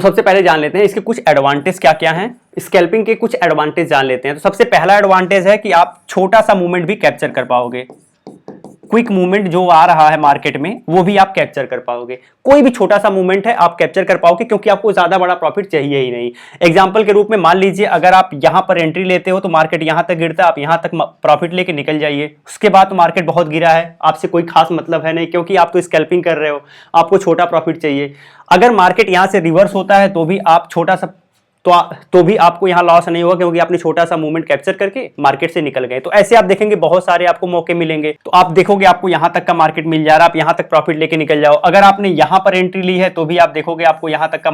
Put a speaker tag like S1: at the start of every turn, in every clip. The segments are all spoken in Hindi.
S1: सबसे पहले जान लेते हैं इसके कुछ एडवांटेज क्या क्या हैं। स्कैल्पिंग के कुछ एडवांटेज जान लेते हैं। तो सबसे पहला एडवांटेज है कि आप छोटा सा मूवमेंट भी कैप्चर कर पाओगे। क्विक मूवमेंट जो आ रहा है मार्केट में वो भी आप कैप्चर कर पाओगे। कोई भी छोटा सा मूवमेंट है आप कैप्चर कर पाओगे, क्योंकि आपको ज्यादा बड़ा प्रॉफिट चाहिए ही नहीं। एग्जांपल के रूप में मान लीजिए अगर आप यहां पर एंट्री लेते हो तो मार्केट यहां तक गिरता है, आप यहां तक प्रॉफिट लेके निकल जाइए। उसके बाद तो मार्केट बहुत गिरा है, आपसे कोई खास मतलब है नहीं, क्योंकि आप तो स्कैल्पिंग कर रहे हो, आपको छोटा प्रॉफिट चाहिए। अगर मार्केट यहां से रिवर्स होता है तो भी आप छोटा सा तो भी आपको यहां लॉस नहीं होगा, क्योंकि आपने छोटा सा मूवमेंट कैप्चर करके मार्केट से निकल गए। तो ऐसे आप देखेंगे बहुत सारे आपको मौके मिलेंगे। तो आप देखोगे आपको यहां तक का मार्केट मिल जा रहा है, आप यहां तक प्रॉफिट लेके निकल जाओ। अगर आपने यहां पर एंट्री ली है तो भी आप देखोगे आपको यहां तक का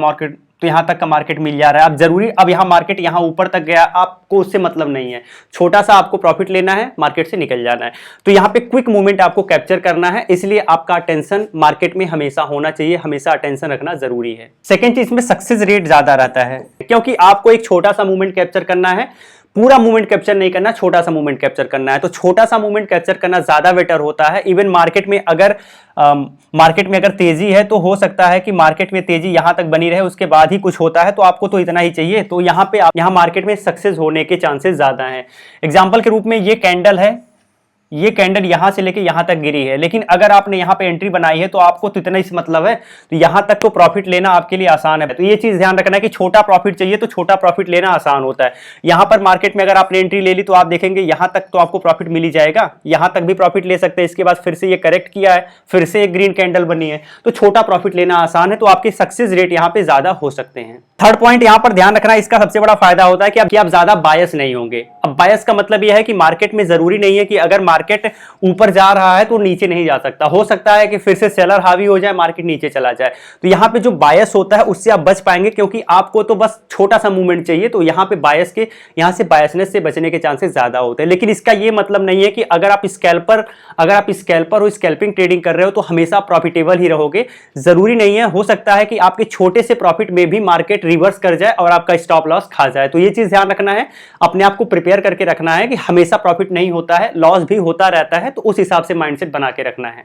S1: मार्केट मिल जा रहा है। आप जरूरी अब यहां मार्केट यहां ऊपर तक गया, आपको उससे मतलब नहीं है। छोटा सा आपको प्रॉफिट लेना है, मार्केट से निकल जाना है। तो यहां पे क्विक मूवमेंट आपको कैप्चर करना है, इसलिए आपका अटेंशन मार्केट में हमेशा होना चाहिए, हमेशा अटेंशन रखना जरूरी है। सेकेंड चीज में सक्सेस रेट ज्यादा रहता है, क्योंकि आपको एक छोटा सा मूवमेंट कैप्चर करना है, पूरा मूवमेंट कैप्चर नहीं करना, छोटा सा मूवमेंट कैप्चर करना है। तो छोटा सा मूवमेंट कैप्चर करना ज्यादा बेटर होता है। इवन मार्केट में अगर तेजी है तो हो सकता है कि मार्केट में तेजी यहां तक बनी रहे, उसके बाद ही कुछ होता है, तो आपको तो इतना ही चाहिए। तो यहां मार्केट में सक्सेस होने के चांसेस ज्यादा हैं। एग्जांपल के रूप में ये कैंडल है, ये कैंडल यहां से लेके यहां तक गिरी है, लेकिन अगर आपने यहां पे एंट्री बनाई है तो आपको तो इतना ही मतलब है, तो यहां तक तो प्रॉफिट लेना आपके लिए आसान है। तो ये चीज ध्यान रखना है कि छोटा प्रॉफिट चाहिए तो छोटा प्रॉफिट लेना आसान होता है। यहां पर मार्केट में अगर आपने एंट्री ले ली तो आप देखेंगे यहां तक तो आपको प्रॉफिट मिल ही जाएगा, यहां तक भी प्रॉफिट ले सकते हैं। इसके बाद फिर से ये करेक्ट किया है, फिर से एक ग्रीन कैंडल बनी है, तो छोटा प्रॉफिट लेना आसान है। तो आपके सक्सेस रेट यहां पे ज्यादा हो सकते हैं। थर्ड पॉइंट यहां पर ध्यान रखना है, इसका सबसे बड़ा फायदा होता है कि आप ज्यादा बायस नहीं होंगे। अब बायस का मतलब यह है कि मार्केट में जरूरी नहीं है कि अगर मार्केट ऊपर जा रहा है तो नीचे नहीं जा सकता, हो सकता है कि फिर से सेलर हावी हो जाए, मार्केट नीचे चला जाए। तो यहां पे जो बायस होता है उससे आप बच पाएंगे, क्योंकि आपको तो बस छोटा सा मूवमेंट चाहिए। तो यहां पे यहां से बायसनेस से बचने के चांसेस ज्यादा होते हैं। लेकिन इसका यह मतलब नहीं है कि अगर आप स्कैल्पर हो, स्कैल्पिंग ट्रेडिंग कर रहे हो तो हमेशा प्रॉफिटेबल ही रहोगे, जरूरी नहीं है। हो सकता है कि आपके छोटे से प्रॉफिट में भी मार्केट रिवर्स कर जाए और आपका स्टॉप लॉस खा जाए। तो यह चीज ध्यान रखना है, अपने आप को प्रिपेयर करके रखना है कि हमेशा प्रॉफिट नहीं होता है, लॉस भी होता रहता है। तो उस हिसाब से माइंडसेट बना के रखना है।